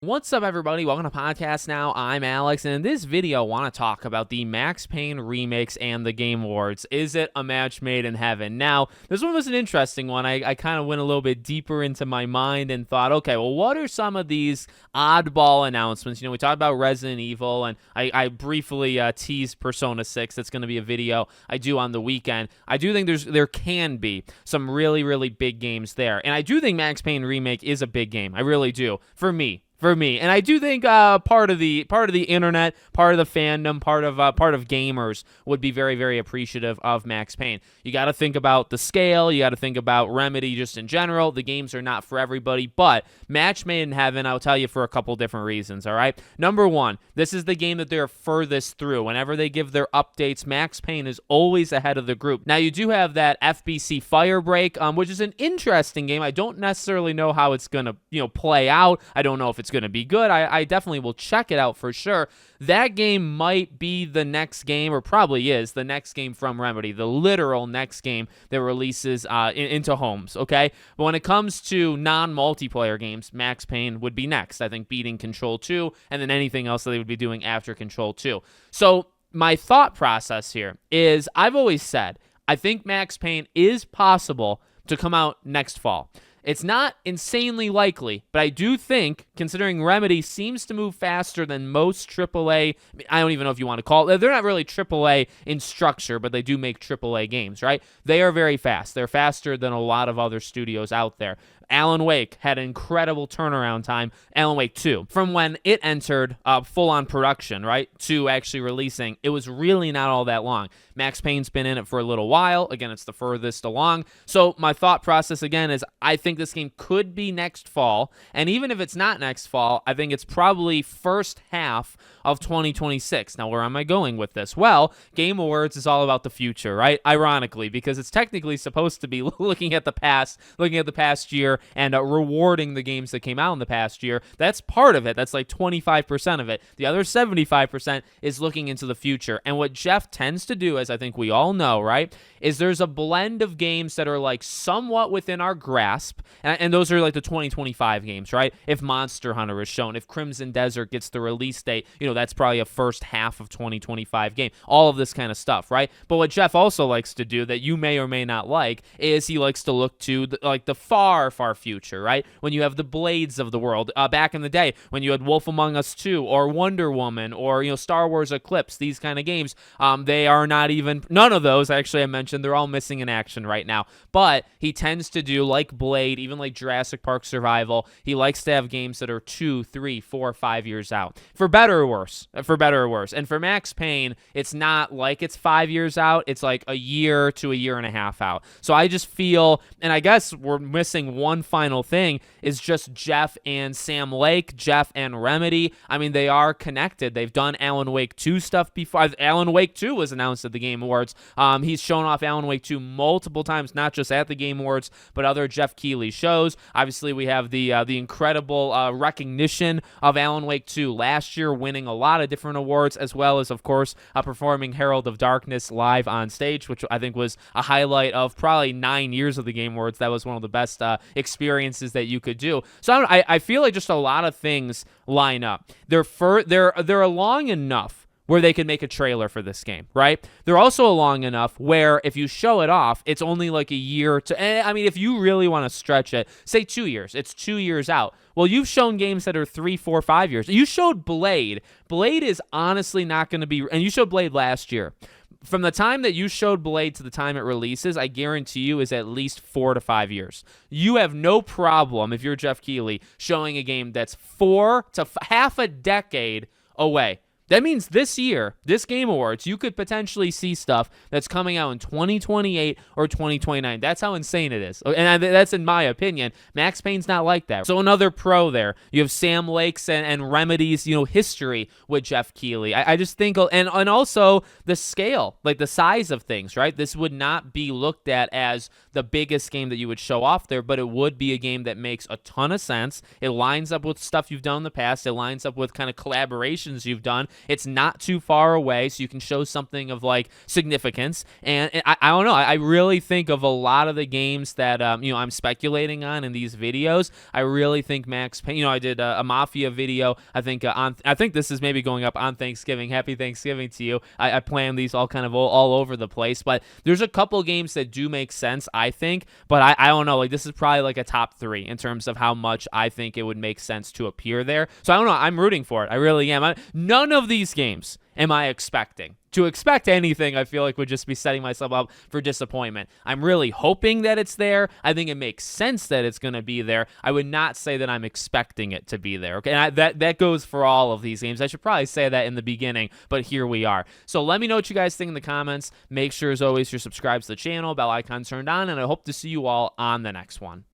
What's up, everybody? Welcome to Podcast Now. I'm Alex, and in this video, I want to talk about the Max Payne remakes and the Game Awards. Is it a match made in heaven? Now, this one was an interesting one. I kind of went a little bit deeper into my mind and thought, okay, well, what are some of these oddball announcements? We talked about Resident Evil, and I briefly teased Persona 6. That's going to be a video I do on the weekend. I do think there can be some really, really big games there, and I do think Max Payne Remake is a big game. I really do. For me. And I do think part of the internet, part of the fandom, part of gamers would be very, very appreciative of Max Payne. You got to think about the scale. You got to think about Remedy just in general. The games are not for everybody, but Match Made in Heaven, I'll tell you for a couple different reasons. All right, number one, this is the game that they're furthest through. Whenever they give their updates, Max Payne is always ahead of the group. Now you do have that FBC Firebreak, which is an interesting game. I don't necessarily know how it's gonna play out. I don't know if it's going to be good. I definitely will check it out for sure. That game might be the next game, or probably is the next game from Remedy, the literal next game that releases into homes, okay? But when it comes to non-multiplayer games, Max Payne would be next. I think beating Control 2, and then anything else that they would be doing after Control 2. So my thought process here is, I've always said, I think Max Payne is possible to come out next fall. It's not insanely likely, but I do think, considering Remedy seems to move faster than most AAA, I don't even know if you want to call it, they're not really AAA in structure, but they do make AAA games, right? They are very fast. They're faster than a lot of other studios out there. Alan Wake had an incredible turnaround time, Alan Wake 2. From when it entered full-on production, right, to actually releasing, it was really not all that long. Max Payne's been in it for a little while. Again, it's the furthest along. So my thought process, again, is I think this game could be next fall. And even if it's not next fall, I think it's probably first half of 2026. Now, where am I going with this? Well, Game Awards is all about the future, right? Ironically, because it's technically supposed to be looking at the past year and rewarding the games that came out in the past year. That's part of it. That's like 25% of it. The other 75% is looking into the future. And what Jeff tends to do, as I think we all know, right, is there's a blend of games that are like somewhat within our grasp, and those are like the 2025 games, right? If Monster Hunter is shown, if Crimson Desert gets the release date, that's probably a first half of 2025 game. All of this kind of stuff, right? But what Jeff also likes to do that you may or may not like is he likes to look to the far, far future, right? When you have the Blades of the world, back in the day, when you had Wolf Among Us 2 or Wonder Woman or, Star Wars Eclipse, these kind of games, they are not even, none of those, actually, I mentioned, they're all missing in action right now. But he tends to do, like Blade, even like Jurassic Park Survival, he likes to have games that are 2, 3, 4, 5 years out. For better or worse. And for Max Payne, it's not like it's 5 years out. It's like a year to a year and a half out. So I just feel, and I guess we're missing one final thing, is just Jeff and Sam Lake, Jeff and Remedy. I mean, they are connected. They've done Alan Wake 2 stuff before. Alan Wake 2 was announced at the Game Awards. He's shown off Alan Wake 2 multiple times, not just at the Game Awards, but other Jeff Keighley shows. Obviously, we have the incredible recognition of Alan Wake 2 last year, winning a lot of different awards, as well as, of course, performing Herald of Darkness live on stage, which I think was a highlight of probably 9 years of the Game Awards. That was one of the best experiences that you could do. So I feel like just a lot of things line up. They're long enough where they can make a trailer for this game, right? They're also long enough where if you show it off, it's only like a year to, I mean, if you really want to stretch it, say 2 years, it's 2 years out. Well, you've shown games that are 3, 4, 5 years. You showed Blade. Blade is honestly not going to be, and you showed Blade last year. From the time that you showed Blade to the time it releases, I guarantee you is at least 4 to 5 years. You have no problem, if you're Jeff Keighley, showing a game that's half a decade away. That means this year, this Game Awards, you could potentially see stuff that's coming out in 2028 or 2029. That's how insane it is. And that's in my opinion. Max Payne's not like that. So another pro there. You have Sam Lake's and Remedy's, history with Jeff Keighley. I just think, and also the scale, like the size of things, right? This would not be looked at as the biggest game that you would show off there, but it would be a game that makes a ton of sense. It lines up with stuff you've done in the past. It lines up with kind of collaborations you've done. It's not too far away, so you can show something of like significance. And I don't know. I really think of a lot of the games that I'm speculating on in these videos. I really think Max Payne. I did a Mafia video. I think I think this is maybe going up on Thanksgiving. Happy Thanksgiving to you. I plan these all kind of all over the place, but there's a couple games that do make sense, I think. But I don't know. Like, this is probably like a top 3 in terms of how much I think it would make sense to appear there. So I don't know. I'm rooting for it. I really am. None of these games am I expecting. To expect anything, I feel like would just be setting myself up for disappointment. I'm really hoping that it's there. I think it makes sense that it's going to be there. I would not say that I'm expecting it to be there. Okay, and that goes for all of these games. I should probably say that in the beginning, but here we are. So let me know what you guys think in the comments. Make sure, as always, you're subscribed to the channel, bell icon turned on, and I hope to see you all on the next one.